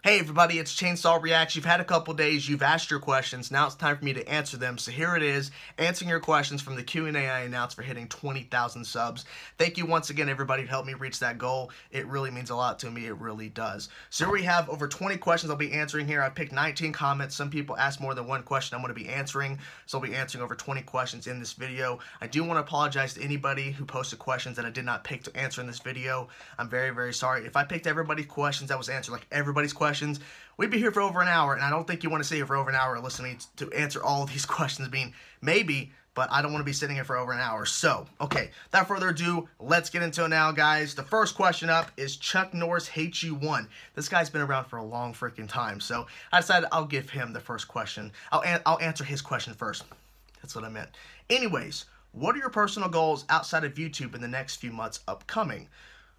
Hey everybody, it's Chainsaw Reacts. You've had a couple days, you've asked your questions, now it's time for me to answer them. So here it is, answering your questions from the Q&A I announced for hitting 20,000 subs. Thank you once again everybody who helped me reach that goal. It really means a lot to me, it really does. So here we have over 20 questions I'll be answering here. I picked 19 comments. Some people asked more than one question I'm going to be answering, so I'll be answering over 20 questions in this video. I do want to apologize to anybody who posted questions that I did not pick to answer in this video. I'm very, very sorry. If I picked everybody's questions that was answered, like everybody's questions, we'd be here for over an hour, and I don't think you want to sit here for over an hour listening to answer all of these questions. Maybe, but I don't want to be sitting here for over an hour. So, okay, without further ado, let's get into it now, guys. The first question up is Chuck Norris Hates You 1. This guy's been around for a long freaking time, so I decided I'll give him the first question. I'll answer his question first. That's what I meant. Anyways, what are your personal goals outside of YouTube in the next few months upcoming?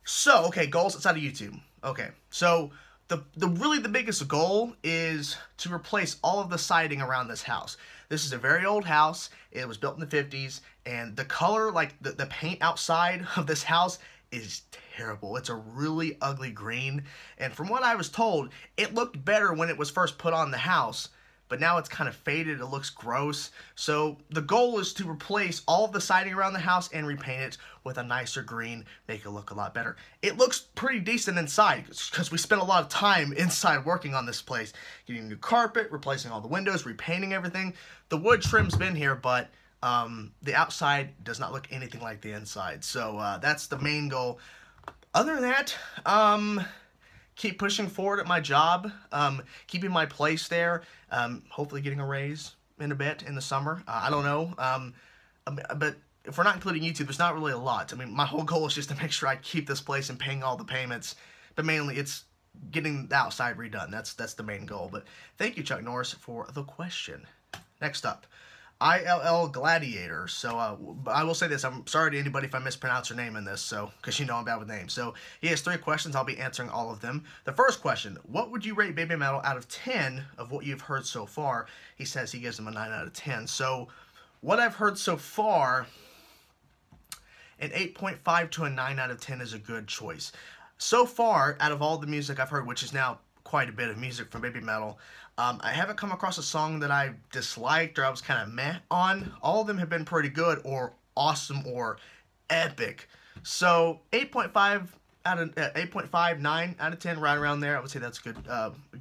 So, okay, goals outside of YouTube. Okay, so the biggest goal is to replace all of the siding around this house. This is a very old house. It was built in the 50s, and the color, like the paint outside of this house is terrible. It's a really ugly green, and from what I was told, it looked better when it was first put on the house, but now it's kind of faded. It looks gross. So the goal is to replace all of the siding around the house and repaint it with a nicer green, make it look a lot better. It looks pretty decent inside because we spent a lot of time inside working on this place, getting new carpet, replacing all the windows, repainting everything. The wood trim's been here, but the outside does not look anything like the inside. So that's the main goal. Other than that, keep pushing forward at my job, keeping my place there, hopefully getting a raise in a bit in the summer. I don't know, but if we're not including YouTube, it's not really a lot. I mean, my whole goal is just to make sure I keep this place and paying all the payments, but mainly it's getting the outside redone. That's the main goal. But thank you, Chuck Norris, for the question. Next up, ILL Gladiator. So I will say this, I'm sorry to anybody if I mispronounce your name in this, so because you know I'm bad with names. So he has 3 questions. I'll be answering all of them. The first question, what would you rate Baby Metal out of 10 of what you've heard so far? He says he gives them a 9 out of 10. So what I've heard so far, an 8.5 to a 9 out of 10 is a good choice. So far, out of all the music I've heard, which is now quite a bit of music from Baby Metal, I haven't come across a song that I disliked or I was kind of meh on. All of them have been pretty good or awesome or epic. So 8.5, 9 out of 10, right around there. I would say that's good,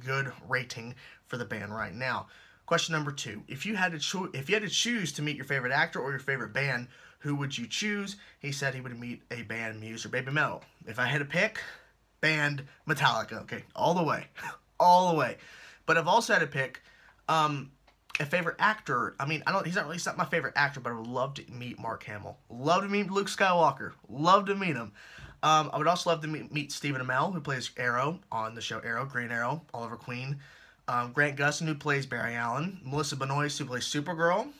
good rating for the band right now. Question number 2: If you had to choose to meet your favorite actor or your favorite band, who would you choose? He said he would meet a band, Muse or Baby Metal. If I had to pick, band, Metallica. Okay, all the way, all the way. But I've also had to pick a favorite actor. I mean, he's not my favorite actor, but I would love to meet Mark Hamill. Love to meet Luke Skywalker. Love to meet him. I would also love to meet Stephen Amell, who plays Arrow on the show Arrow, Green Arrow, Oliver Queen. Grant Gustin, who plays Barry Allen. Melissa Benoist, who plays Supergirl.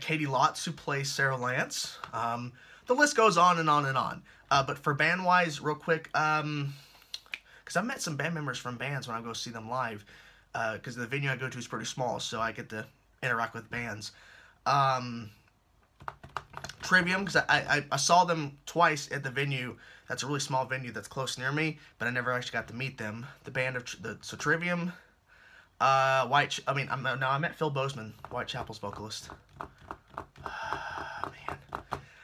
Katie Lotz, who plays Sarah Lance. The list goes on and on and on. But for band-wise, real quick, because I've met some band members from bands when I go see them live, because the venue I go to is pretty small, so I get to interact with bands. Trivium, because I saw them twice at the venue. That's a really small venue that's close near me, but I never actually got to meet them. The band of so Trivium, I met Phil Bozeman, Whitechapel's vocalist. Man,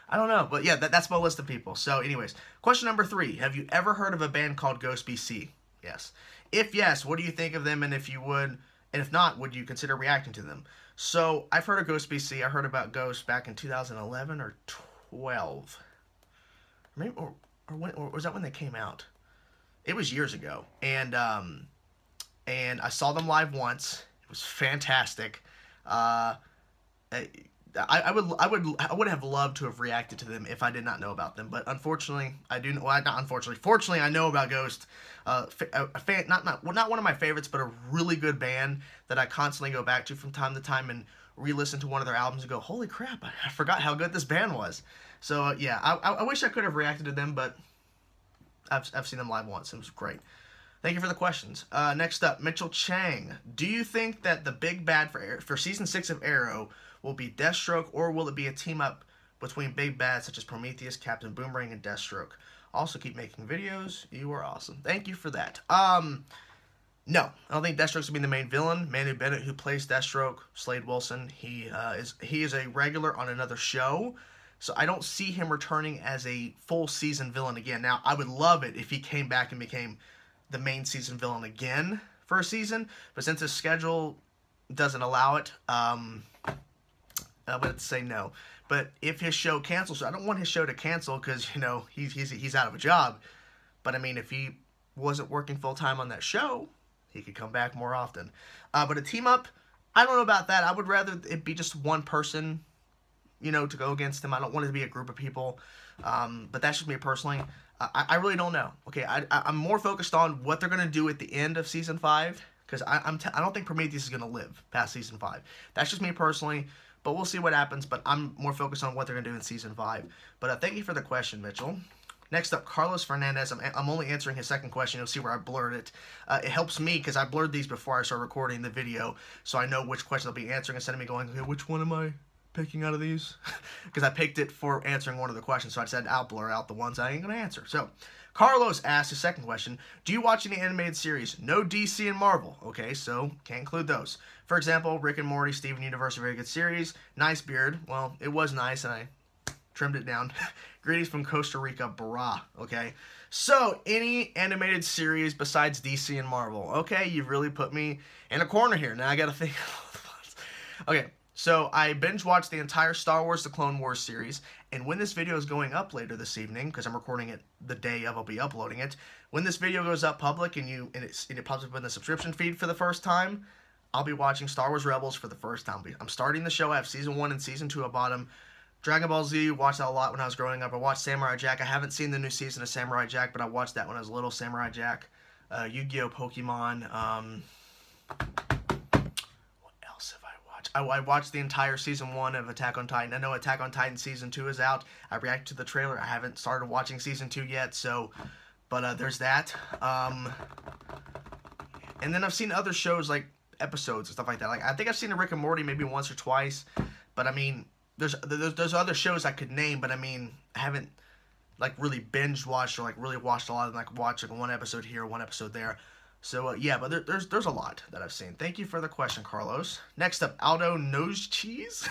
I don't know, but yeah, that's my list of people. So anyways, question number 3, have you ever heard of a band called Ghost BC? Yes. If yes, what do you think of them, and if not, would you consider reacting to them? So I've heard of Ghost BC. I heard about Ghost back in 2011 or 12. Maybe, or was that when they came out? It was years ago. And I saw them live once. It was fantastic. I would have loved to have reacted to them if I did not know about them, but unfortunately, I do. Well, not unfortunately. Fortunately, I know about Ghost. A fan, not one of my favorites, but a really good band that I constantly go back to from time to time and re-listen to one of their albums and go, "Holy crap! I forgot how good this band was." So yeah, I wish I could have reacted to them, but I've seen them live once. It was great. Thank you for the questions. Next up, Mitchell Chang. Do you think that the big bad for Season 6 of Arrow will be Deathstroke, or will it be a team-up between big bads such as Prometheus, Captain Boomerang, and Deathstroke? Also, keep making videos. You are awesome. Thank you for that. No, I don't think Deathstroke's going to be the main villain. Manu Bennett, who plays Deathstroke, Slade Wilson, he is a regular on another show, so I don't see him returning as a full season villain again. Now, I would love it if he came back and became the main season villain again for a season, but since his schedule doesn't allow it, I would say no. But if his show cancels, I don't want his show to cancel because, you know, he's out of a job. But, I mean, if he wasn't working full-time on that show, he could come back more often. But a team-up, I don't know about that. I would rather it be just one person, you know, to go against him. I don't want it to be a group of people. But that's just me personally. I really don't know. Okay, I'm more focused on what they're going to do at the end of Season 5. Because I don't think Prometheus is going to live past Season 5. That's just me personally. But we'll see what happens. But I'm more focused on what they're going to do in Season 5. But thank you for the question, Mitchell. Next up, Carlos Fernandez. I'm only answering his second question. You'll see where I blurred it. It helps me because I blurred these before I start recording the video. So I know which question I'll be answering instead of me going, okay, which one am I picking out of these? Because I picked it for answering one of the questions. So I said I'll blur out the ones I ain't going to answer. So Carlos asked his second question. Do you watch any animated series? No DC and Marvel. Okay, so can't include those. For example, Rick and Morty, Steven Universe, a very good series. Nice beard. Well, it was nice and I trimmed it down. Greetings from Costa Rica, brah. Okay, so any animated series besides DC and Marvel? Okay, you've really put me in a corner here. Now I gotta think. Okay, so I binge watched the entire Star Wars: The Clone Wars series, and when this video is going up later this evening, because I'm recording it the day of I'll be uploading it, when this video goes up public and it pops up in the subscription feed for the first time, I'll be watching Star Wars Rebels for the first time. I'm starting the show. I have Season 1 and Season 2 at bottom. Dragon Ball Z, watched that a lot when I was growing up. I watched Samurai Jack. I haven't seen the new season of Samurai Jack, but I watched that when I was little, Samurai Jack. Yu-Gi-Oh! Pokemon. What else have I watched? I watched the entire Season 1 of Attack on Titan. I know Attack on Titan Season 2 is out. I reacted to the trailer. I haven't started watching Season 2 yet, so... But there's that. And then I've seen other shows, like episodes and stuff like that. Like I think I've seen a Rick and Morty maybe once or twice. But, I mean... There's other shows I could name, but I mean, I haven't, like, really binge-watched or, like, really watched a lot of them, like, watch, like, one episode here, one episode there. So, yeah, but there's a lot that I've seen. Thank you for the question, Carlos. Next up, Aldo Nose Cheese.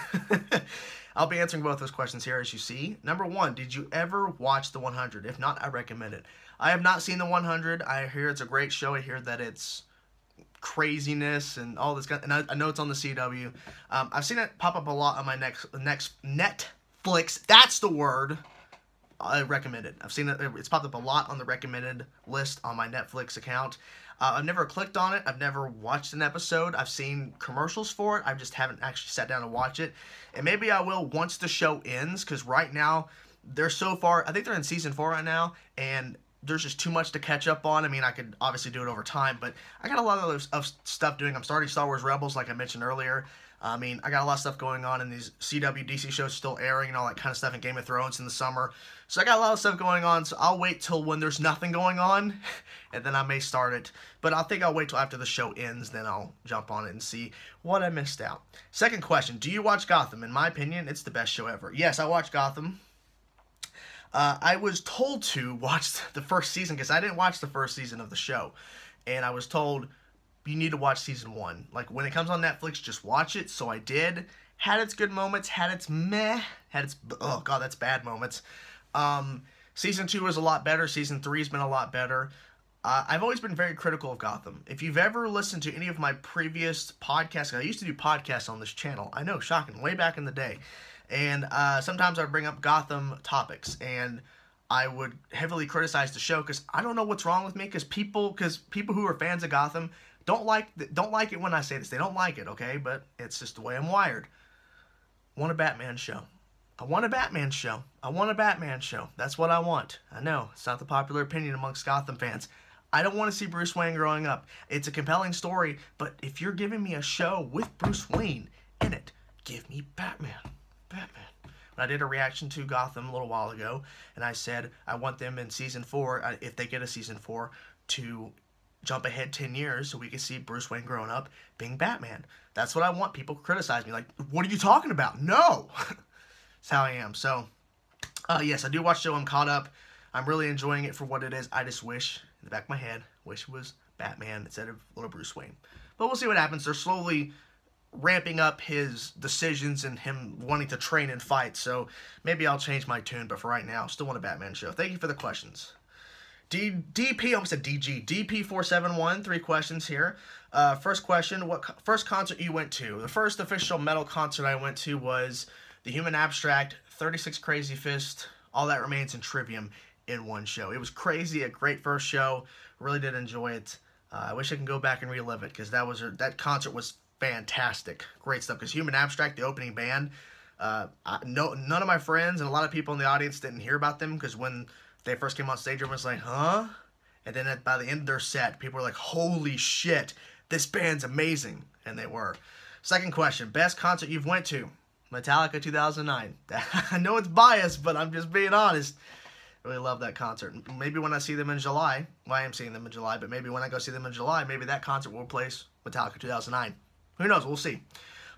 I'll be answering both those questions here, as you see. Number 1, did you ever watch The 100? If not, I recommend it. I have not seen The 100. I hear it's a great show. I hear that it's craziness and all this, and I know it's on the CW. I've seen it pop up a lot on my next Netflix. That's the word. I recommend it. I've seen it. It's popped up a lot on the recommended list on my Netflix account. I've never clicked on it. I've never watched an episode. I've seen commercials for it. I just haven't actually sat down and watched it. And maybe I will once the show ends, because right now they're so far. I think they're in season 4 right now, and there's just too much to catch up on. I mean, I could obviously do it over time, but I got a lot of stuff doing. I'm starting Star Wars Rebels, like I mentioned earlier. I mean, I got a lot of stuff going on, and these CW, DC shows still airing and all that kind of stuff, and Game of Thrones in the summer. So I got a lot of stuff going on, so I'll wait till when there's nothing going on, and then I may start it. But I think I'll wait till after the show ends, then I'll jump on it and see what I missed out. Second question, do you watch Gotham? In my opinion, it's the best show ever. Yes, I watch Gotham. I was told to watch the first season because I didn't watch the first season of the show. And I was told, you need to watch season 1. Like, when it comes on Netflix, just watch it. So I did. Had its good moments, had its meh, had its, oh god, that's bad moments. Season 2 was a lot better. Season 3 has been a lot better. I've always been very critical of Gotham. If you've ever listened to any of my previous podcasts, I used to do podcasts on this channel. I know, shocking, way back in the day. And sometimes I would bring up Gotham topics, and I would heavily criticize the show because I don't know what's wrong with me. Because people who are fans of Gotham don't like it when I say this. They don't like it, okay? But it's just the way I'm wired. I want a Batman show. I want a Batman show. I want a Batman show. That's what I want. I know it's not the popular opinion amongst Gotham fans. I don't want to see Bruce Wayne growing up. It's a compelling story, but if you're giving me a show with Bruce Wayne in it, give me Batman. I did a reaction to Gotham a little while ago, and I said I want them in season 4, if they get a season 4, to jump ahead 10 years so we can see Bruce Wayne growing up being Batman. That's what I want. People criticize me like, what are you talking about? No! That's how I am. So, yes, I do watch the show. I'm caught up. I'm really enjoying it for what it is. I just wish, in the back of my head, wish it was Batman instead of little Bruce Wayne. But we'll see what happens. They're slowly ramping up his decisions and him wanting to train and fight, so maybe I'll change my tune, but for right now, still want a Batman show. Thank you for the questions. DP, almost said DG. DP471, 3 questions here. First question, first concert you went to? The first official metal concert I went to was The Human Abstract, 36 Crazy Fist, All That Remains, and Trivium in one show. It was crazy, a great first show. Really did enjoy it. I wish I can go back and relive it, because that concert was fantastic. Great stuff, because Human Abstract, the opening band, none of my friends and a lot of people in the audience didn't hear about them, because when they first came on stage, everyone was like, huh? And then by the end of their set, people were like, holy shit, this band's amazing. And they were. Second question, best concert you've went to? Metallica 2009. I know it's biased, but I'm just being honest. Really love that concert. Maybe when I see them in July, well, I am seeing them in July, but maybe when I go see them in July, maybe that concert will replace Metallica 2009. Who knows? We'll see.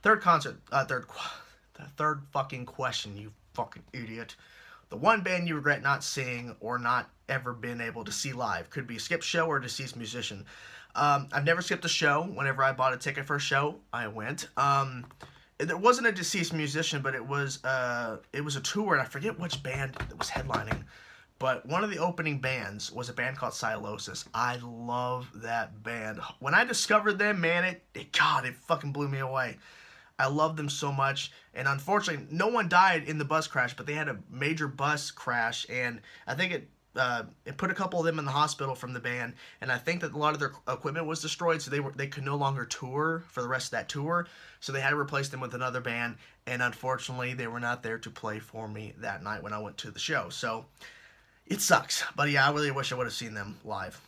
Third concert, third fucking question, you fucking idiot. The one band you regret not seeing or not ever been able to see live. Could be a skip show or a deceased musician. I've never skipped a show. Whenever I bought a ticket for a show, I went. There wasn't a deceased musician, but it was a tour, and I forget which band that was headlining. But one of the opening bands was a band called Silosis. I love that band. When I discovered them, man, it fucking blew me away. I love them so much, and unfortunately, no one died in the bus crash, but they had a major bus crash, and I think it put a couple of them in the hospital from the band, and I think that a lot of their equipment was destroyed, so they could no longer tour for the rest of that tour, so they had to replace them with another band, and unfortunately, they were not there to play for me that night when I went to the show, so it sucks, but yeah, I really wish I would have seen them live.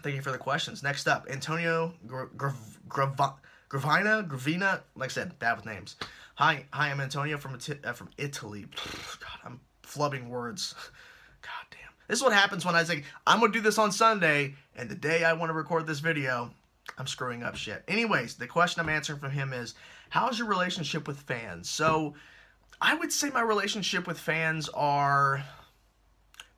Thank you for the questions. Next up, Antonio Gravina, like I said, bad with names. Hi, I'm Antonio from Italy. God, I'm flubbing words. God damn. This is what happens when I say, I'm going to do this on Sunday, and the day I want to record this video, I'm screwing up shit. Anyways, the question I'm answering from him is, how's your relationship with fans? So, I would say my relationship with fans are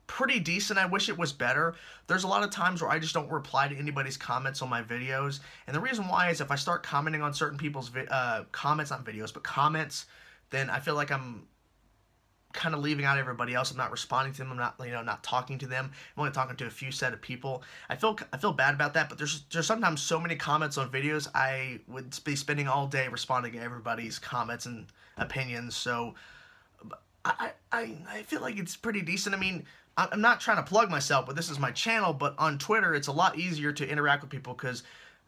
pretty decent. I wish it was better. There's a lot of times where I just don't reply to anybody's comments on my videos, and the reason why is if I start commenting on certain people's comments, not videos, but comments, then I feel like I'm kind of leaving out everybody else. I'm not responding to them. I'm not, not talking to them. I'm only talking to a few set of people. I feel bad about that, but there's sometimes so many comments on videos. I would be spending all day responding to everybody's comments and opinions, so I feel like it's pretty decent. I mean, I'm not trying to plug myself, but this is my channel, but on Twitter, it's a lot easier to interact with people because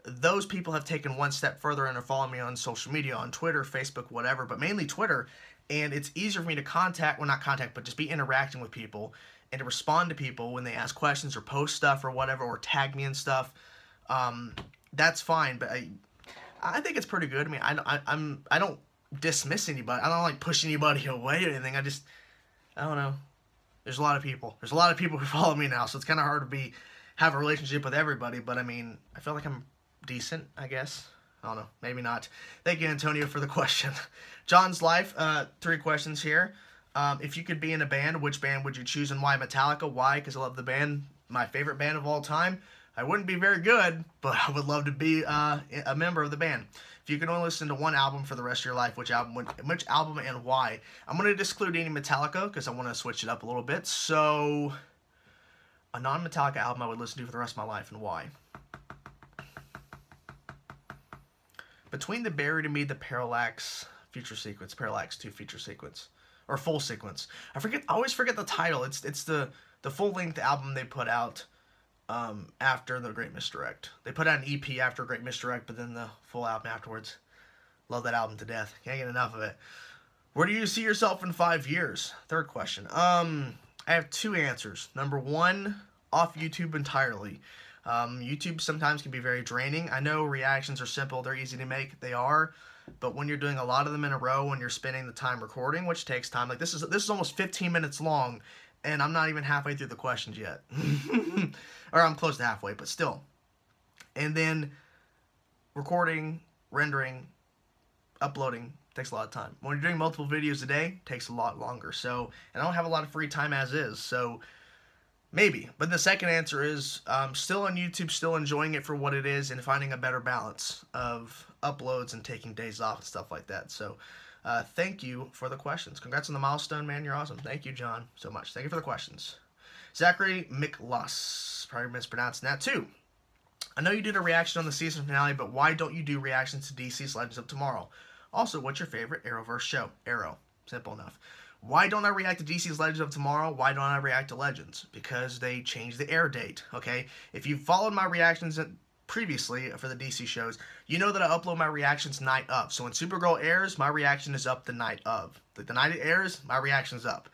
those people have taken one step further and are following me on social media, on Twitter, Facebook, whatever, but mainly Twitter, and it's easier for me to but just be interacting with people and to respond to people when they ask questions or post stuff or whatever, or tag me and stuff. That's fine, but I think it's pretty good. I mean, I don't dismiss anybody. I don't like push anybody away or anything. I don't know. There's a lot of people. There's a lot of people who follow me now, so it's kind of hard to have a relationship with everybody, but I mean, I feel like I'm decent, I guess. I don't know. Maybe not. Thank you, Antonio, for the question. John's Life, 3 questions here. If you could be in a band, which band would you choose and why? Metallica. Why? Because I love the band. My favorite band of all time. I wouldn't be very good, but I would love to be a member of the band. If you could only listen to one album for the rest of your life, which album and why? I'm going to exclude any Metallica because I want to switch it up a little bit. So, a non-Metallica album I would listen to for the rest of my life, and why? Between the Buried and Me, the Parallax feature sequence, Parallax 2 feature sequence, or full sequence. I always forget the title. It's the full-length album they put out after The Great Misdirect. They put out an EP after Great Misdirect, but then the full album afterwards. Love that album to death. Can't get enough of it. Where do you see yourself in 5 years? Third question. I have 2 answers. Number 1, off YouTube entirely. YouTube sometimes can be very draining. I know reactions are simple. They're easy to make. They are. But when you're doing a lot of them in a row and you're spending the time recording, which takes time, like this is almost 15 minutes long, and I'm not even halfway through the questions yet. Or I'm close to halfway, but still. And then recording, rendering, uploading takes a lot of time. When you're doing multiple videos a day, it takes a lot longer. So, and I don't have a lot of free time as is. So, Maybe. But the second answer is still on YouTube, still enjoying it for what it is, and finding a better balance of uploads and taking days off and stuff like that. So thank you for the questions. Congrats on the milestone, man. You're awesome. Thank you, John, so much. Thank you for the questions. Zachary McLuss. Probably mispronouncing that, too. I know you did a reaction on the season finale, but why don't you do reactions to DC's Legends of Tomorrow? Also, what's your favorite Arrowverse show? Arrow. Simple enough. Why don't I react to DC's Legends of Tomorrow? Why don't I react to Legends? Because they changed the air date, okay? If you followed my reactions previously for the DC shows, you know that I upload my reactions night of. So when Supergirl airs, my reaction is up the night of. Like the night it airs, my reaction's up.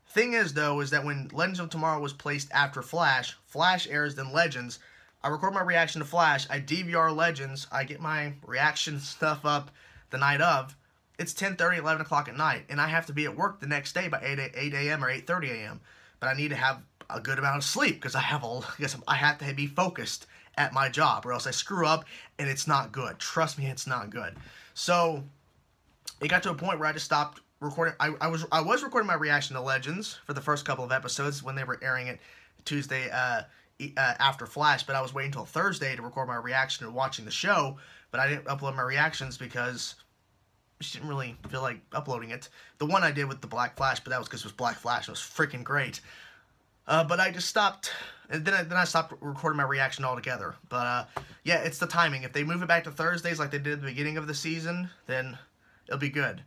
Thing is, though, is that when Legends of Tomorrow was placed after Flash, Flash airs, then Legends, I record my reaction to Flash, I DVR Legends, I get my reaction stuff up the night of. It's 10:30, 11 o'clock at night, and I have to be at work the next day by 8 a.m. or 8:30 a.m. But I need to have a good amount of sleep because I have to be focused at my job, or else I screw up and it's not good. Trust me, it's not good. So it got to a point where I just stopped recording. I was recording my reaction to Legends for the first couple of episodes when they were airing it Tuesday after Flash, but I was waiting until Thursday to record my reaction and watching the show. But I didn't upload my reactions because just didn't really feel like uploading it. The one I did with the Black Flash, but that was because it was Black Flash. It was freaking great. But I just stopped, and then I stopped recording my reaction altogether. But yeah, it's the timing. If they move it back to Thursdays like they did at the beginning of the season, then it'll be good.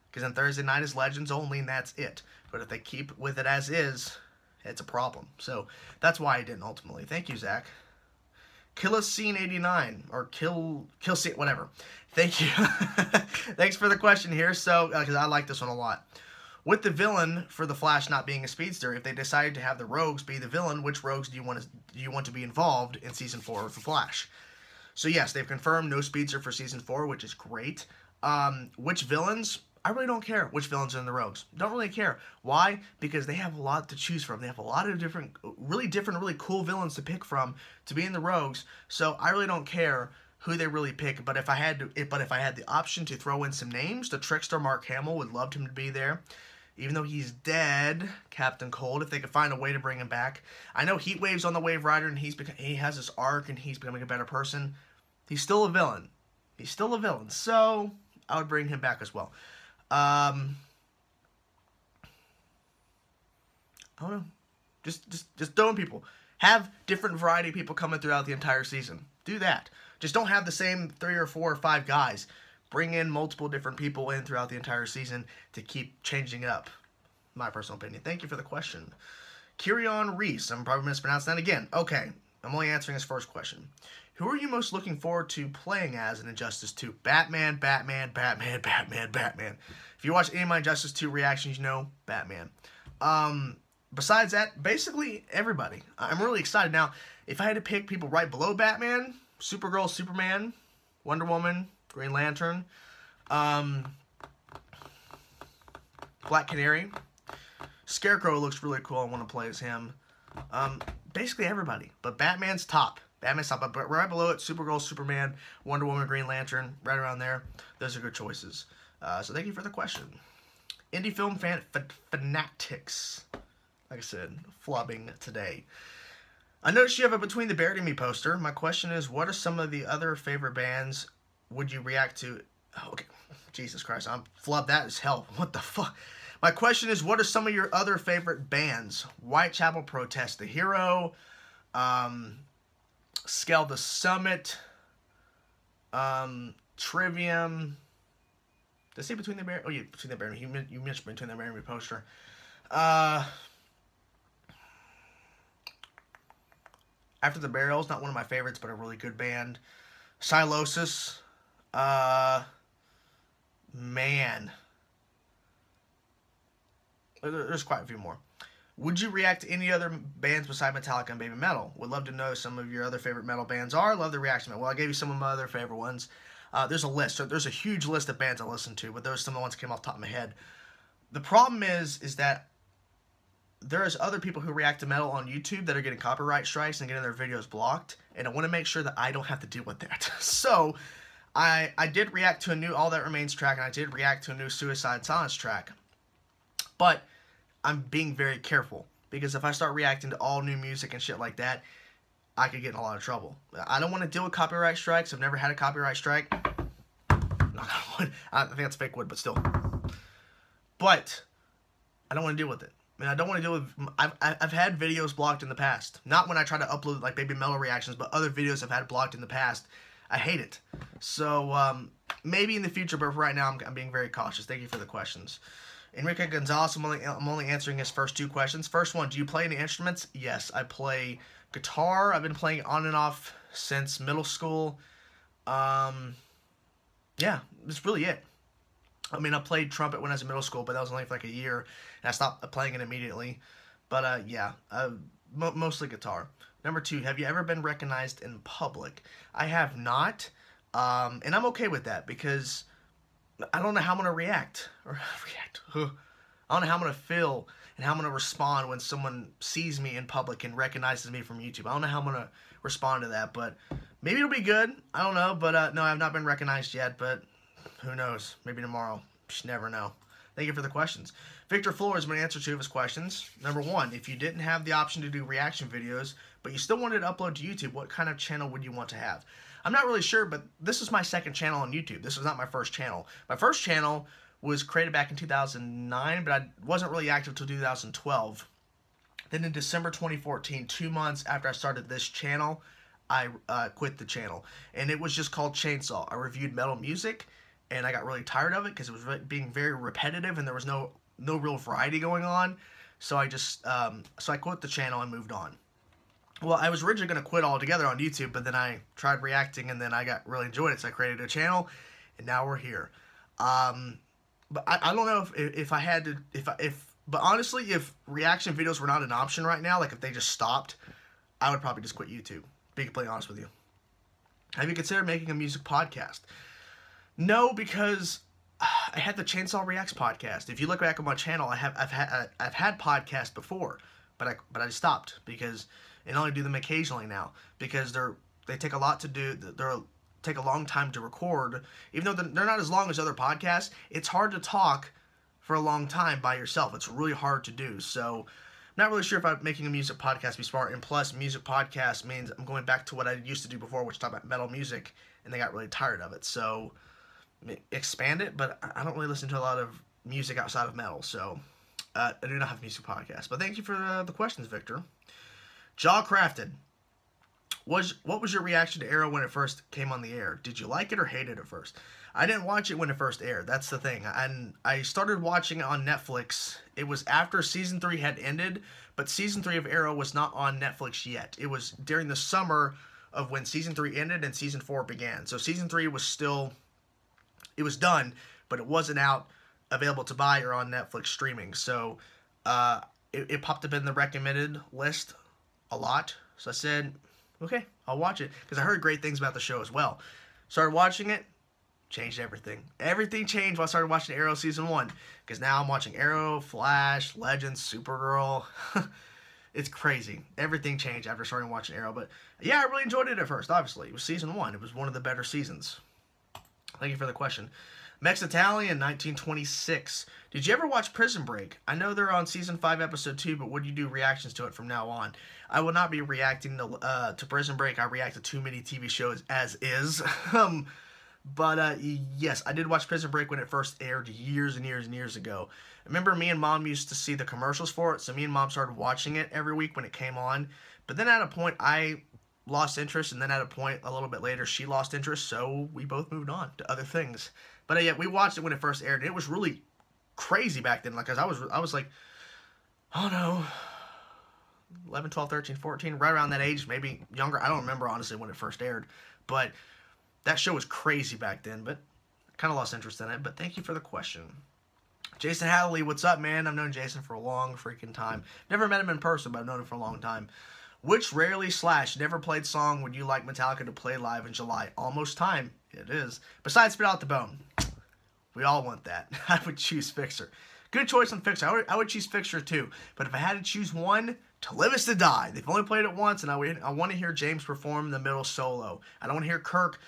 Because then Thursday night is Legends only, and that's it. But if they keep with it as is, it's a problem. So that's why I didn't ultimately. Thank you, Zach. Killascene89, or Killscene, whatever. Thank you. Thanks for the question here. So, because I like this one a lot. With the villain for the Flash not being a speedster, if they decided to have the Rogues be the villain, which Rogues do you want to be involved in Season 4 of the Flash? So yes, they've confirmed no speedster for Season 4, which is great. Which villains? I really don't care which villains are in the Rogues. Don't really care. Why? Because they have a lot to choose from. They have a lot of really cool villains to pick from to be in the Rogues. So I really don't care who they really pick. But if I had the option to throw in some names, the Trickster Mark Hamill, would love him to be there. Even though he's dead, Captain Cold, if they could find a way to bring him back. I know Heatwave's on the Wave Rider, and he has this arc, and he's becoming a better person. He's still a villain. He's still a villain. So I would bring him back as well. I don't know. Just throwing people. Have different variety of people coming throughout the entire season. Do that. Just don't have the same 3 or 4 or 5 guys. Bring in multiple different people in throughout the entire season to keep changing it up. My personal opinion. Thank you for the question. Kyrion Reese. I'm probably mispronouncing that again. Okay. I'm only answering his first question. Who are you most looking forward to playing as in Injustice 2? Batman, Batman, Batman, Batman, Batman. If you watch any of my Injustice 2 reactions, you know Batman. Besides that, basically everybody. I'm really excited. Now, if I had to pick people right below Batman, Supergirl, Superman, Wonder Woman, Green Lantern, Black Canary, Scarecrow looks really cool. I want to play as him. Basically everybody. But Batman's top. Batman's top. But right below it, Supergirl, Superman, Wonder Woman, Green Lantern, right around there. Those are good choices. So thank you for the question. Indie Film Fanatics. Like I said, flubbing today. I noticed you have a Between the Buried and Me poster. My question is, what are some of the other favorite bands would you react to? Oh, okay. Jesus Christ, I'm flubbed that as hell. What the fuck? My question is, what are some of your other favorite bands? Whitechapel Protest the Hero, Scale the Summit, Trivium. Did I say Between the Buried? Oh yeah, Between the Buried. You mentioned Between the Buried and Me poster. After the Burial is not one of my favorites, but a really good band. Silosis. Man. There's quite a few more. Would you react to any other bands besides Metallica and Baby Metal? Would love to know some of your other favorite metal bands are. Love the reaction. Well, I gave you some of my other favorite ones. There's a list. So there's a huge list of bands I listen to, but those are some of the ones that came off the top of my head. The problem is that there's other people who react to metal on YouTube that are getting copyright strikes and getting their videos blocked, and I want to make sure that I don't have to deal with that. So I did react to a new All That Remains track, and I did react to a new Suicide Silence track. But I'm being very careful because if I start reacting to all new music and shit like that, I could get in a lot of trouble. I don't want to deal with copyright strikes. I've never had a copyright strike. I think that's fake wood, but still. But I don't want to deal with it. I mean, I don't want to deal with... I've had videos blocked in the past. Not when I try to upload, like, Baby Mellow reactions, but other videos I've had blocked in the past. I hate it. So, maybe in the future, but right now I'm being very cautious. Thank you for the questions. Enrique Gonzalez, I'm only answering his first 2 questions. First one, do you play any instruments? Yes, I play guitar. I've been playing on and off since middle school. Yeah, that's really it. I mean, I played trumpet when I was in middle school, but that was only for like a year, and I stopped playing it immediately. But, yeah, mostly guitar. Number 2, have you ever been recognized in public? I have not, and I'm okay with that, because I don't know how I'm going to react. I don't know how I'm going to feel and how I'm going to respond when someone sees me in public and recognizes me from YouTube. I don't know how I'm going to respond to that, but maybe it'll be good. I don't know, but no, I've not been recognized yet, but who knows? Maybe tomorrow. Just never know. Thank you for the questions. Victor Flores, I'm going to answer 2 of his questions. Number 1, if you didn't have the option to do reaction videos, but you still wanted to upload to YouTube, what kind of channel would you want to have? I'm not really sure, but this is my second channel on YouTube. This was not my first channel. My first channel was created back in 2009, but I wasn't really active until 2012. Then in December 2014, 2 months after I started this channel, I quit the channel. And it was just called Chainsaw. I reviewed metal music, and I got really tired of it because it was being very repetitive and there was no real variety going on. So I just, so I quit the channel and moved on. Well, I was originally going to quit altogether on YouTube, but then I tried reacting, and then I got really enjoyed it, so I created a channel, and now we're here. But I don't know if I had to, but honestly, if reaction videos were not an option right now, like if they just stopped, I would probably just quit YouTube, to be completely honest with you. Have you considered making a music podcast? No, because I had the Chainsaw Reacts podcast. If you look back on my channel, I've had podcasts before, but I stopped because... and only do them occasionally now, because they take a lot to do. They take a long time to record. Even though they're not as long as other podcasts, it's hard to talk for a long time by yourself. It's really hard to do. So I'm not really sure if making a music podcast be smart. And plus, music podcast means I'm going back to what I used to do before, which talk about metal music, and they got really tired of it. So expand it, but I don't really listen to a lot of music outside of metal. So I do not have a music podcast. But thank you for the questions, Victor. Jaw Crafted. What was your reaction to Arrow when it first came on the air? Did you like it or hate it at first? I didn't watch it when it first aired. That's the thing. And I started watching it on Netflix. It was after Season 3 had ended, but Season 3 of Arrow was not on Netflix yet. It was during the summer of when Season 3 ended and Season 4 began. So Season 3 was still... it was done, but it wasn't out available to buy or on Netflix streaming. So it popped up in the recommended list a lot. So I said, okay, I'll watch it, because I heard great things about the show as well. Started watching it, changed everything. Everything changed when I started watching Arrow Season 1, because now I'm watching Arrow, Flash, Legends, Supergirl. It's crazy. Everything changed after starting watching Arrow. But yeah, I really enjoyed it at first, obviously. It was Season 1. It was one of the better seasons. Thank you for the question. Mex Italian, 1926. Did you ever watch Prison Break? I know they're on Season 5, Episode 2, but would you do reactions to it from now on? I will not be reacting to Prison Break. I react to too many TV shows as is. But yes, I did watch Prison Break when it first aired years and years and years ago. I remember me and Mom used to see the commercials for it, so me and Mom started watching it every week when it came on. But then at a point, I lost interest, and then at a point a little bit later, she lost interest, so we both moved on to other things. But yeah, we watched it when it first aired, and it was really crazy back then. Like, cause I was like, oh no, 11, 12, 13, 14, right around that age, maybe younger. I don't remember, honestly, when it first aired. But that show was crazy back then, but kind of lost interest in it. But thank you for the question. Jason Hadley, what's up, man? I've known Jason for a long freaking time. Never met him in person, but I've known him for a long time. Which rarely / never played song would you like Metallica to play live in July? Almost time. It is. Besides Spit Out the Bone. We all want that. I would choose Fixer. Good choice on Fixer. I would choose Fixer too. But if I had to choose one, To Live Is to Die. They've only played it once, and I want to hear James perform the middle solo. I don't want to hear Kirk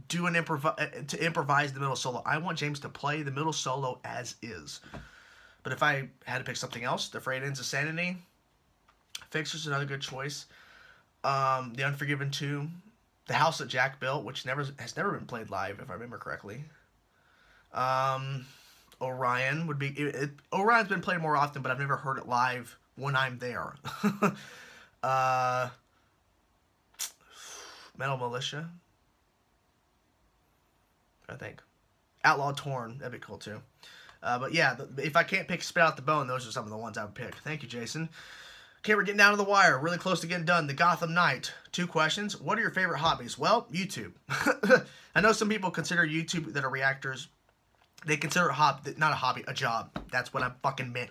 do improvise the middle solo. I want James to play the middle solo as is. But if I had to pick something else, The Frayed Ends of Sanity, Fixer's another good choice. The Unforgiven 2. The House that Jack Built, which has never been played live, if I remember correctly. Orion would be... Orion's been played more often, but I've never heard it live when I'm there. Metal Militia. I think. Outlaw Torn. That'd be cool, too. But yeah, if I can't pick Spit Out the Bone, those are some of the ones I would pick. Thank you, Jason. Okay, we're getting down to the wire. Really close to getting done. The Gotham Knight. 2 questions. What are your favorite hobbies? Well, YouTube. I know some people consider YouTube that are reactors. They consider it not a hobby, a job. That's what I fucking meant.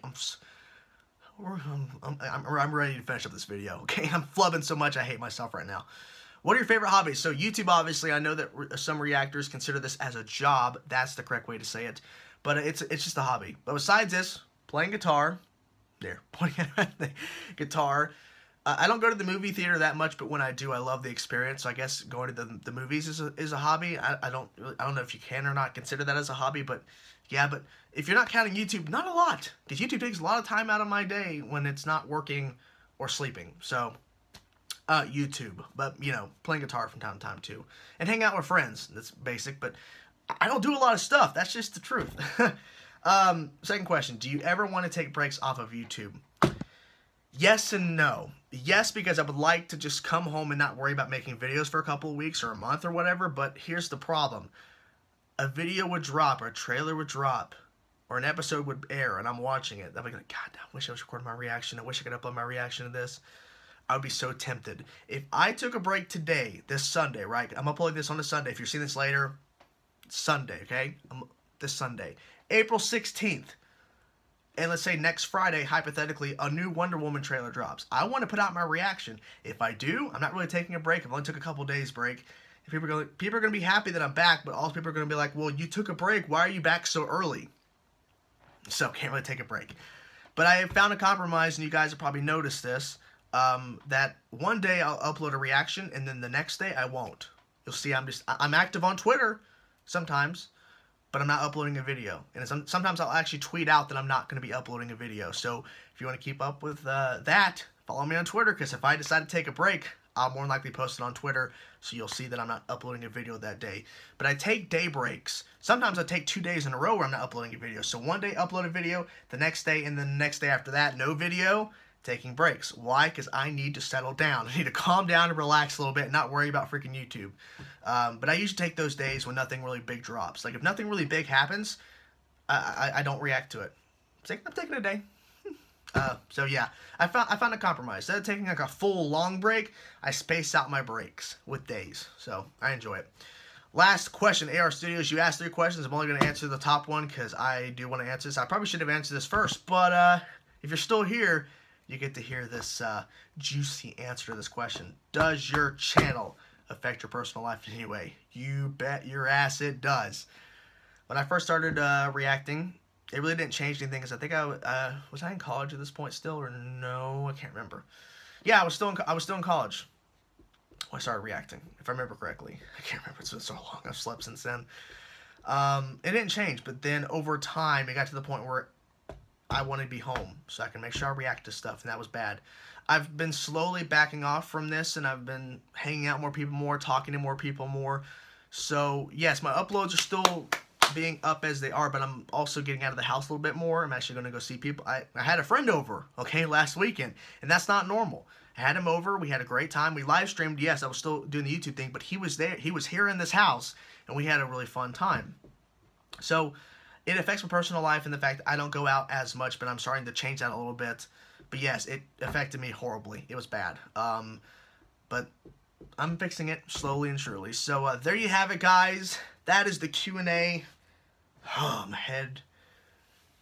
I'm ready to finish up this video. Okay, I'm flubbing so much I hate myself right now. What are your favorite hobbies? So YouTube, obviously, I know that some reactors consider this as a job. That's the correct way to say it. But it's just a hobby. But besides this, playing guitar. There, pointing at the guitar. I don't go to the movie theater that much, but when I do, I love the experience. So I guess going to the movies is a hobby. I don't know if you can or not consider that as a hobby, but yeah. But if you're not counting YouTube, not a lot, because YouTube takes a lot of time out of my day when it's not working or sleeping. So YouTube, but you know, playing guitar from time to time too, and hang out with friends. That's basic, but I don't do a lot of stuff. That's just the truth. Second question, do you ever want to take breaks off of YouTube? Yes and no. Yes, because I would like to just come home and not worry about making videos for a couple of weeks or a month or whatever, but here's the problem. A video would drop, or a trailer would drop, or an episode would air, and I'm watching it. I'd be like, God, I wish I was recording my reaction. I wish I could upload my reaction to this. I would be so tempted. If I took a break today, this Sunday, right? I'm uploading this on a Sunday. If you're seeing this later, Sunday, okay? This Sunday. April 16th. And let's say next Friday, hypothetically, a new Wonder Woman trailer drops. I want to put out my reaction. If I do, I'm not really taking a break. I've only took a couple days break. People are going to be happy that I'm back, but also people are going to be like, well, you took a break. Why are you back so early? So, can't really take a break. But I have found a compromise, and you guys have probably noticed this, that one day I'll upload a reaction, and then the next day I won't. You'll see I'm active on Twitter sometimes, but I'm not uploading a video. And sometimes I'll actually tweet out that I'm not going to be uploading a video. So if you want to keep up with that, follow me on Twitter, because if I decide to take a break, I'll more than likely post it on Twitter, so you'll see that I'm not uploading a video that day. But I take day breaks. Sometimes I take 2 days in a row where I'm not uploading a video. So one day upload a video, the next day, and then the next day after that, no video, taking breaks. Why? Because I need to settle down. I need to calm down and relax a little bit and not worry about freaking YouTube. But I usually take those days when nothing really big drops. Like if nothing really big happens, I don't react to it. I'm taking a day. So yeah, I found a compromise. Instead of taking like a full long break, I space out my breaks with days. So I enjoy it. Last question, AR Studios. You asked 3 questions. I'm only going to answer the top one because I do want to answer this. I probably should have answered this first, but if you're still here, you get to hear this juicy answer to this question. Does your channel affect your personal life in any way? You bet your ass it does. When I first started reacting, it really didn't change anything, because I think was I in college at this point still, or no? I can't remember. Yeah, I was still in college when I started reacting, if I remember correctly. I can't remember. It's been so long. I've slept since then. It didn't change, but then over time, it got to the point where I wanted to be home so I can make sure I react to stuff, and that was bad. I've been slowly backing off from this, and I've been hanging out more people more, talking to more people more. So, yes, my uploads are still being up as they are, but I'm also getting out of the house a little bit more. I'm actually going to go see people. I had a friend over, okay, last weekend, and that's not normal. I had him over. We had a great time. We live streamed. Yes, I was still doing the YouTube thing, but he was there. He was here in this house, and we had a really fun time. So it affects my personal life and the fact that I don't go out as much, but I'm starting to change that a little bit. But yes, it affected me horribly. It was bad. But I'm fixing it slowly and surely. So there you have it, guys. That is the Q&A. Oh, my head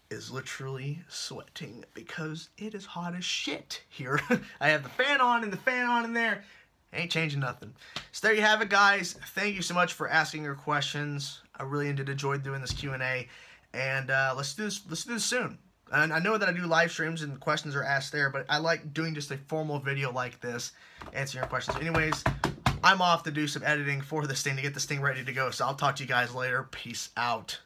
is literally sweating because it is hot as shit here. I have the fan on and the fan on in there. Ain't changing nothing. So there you have it, guys. Thank you so much for asking your questions. I really did enjoy doing this Q&A. And let's do this soon. And I know that I do live streams and questions are asked there, but I like doing just a formal video like this, answering your questions. Anyways, I'm off to do some editing for this thing to get this thing ready to go. So I'll talk to you guys later. Peace out.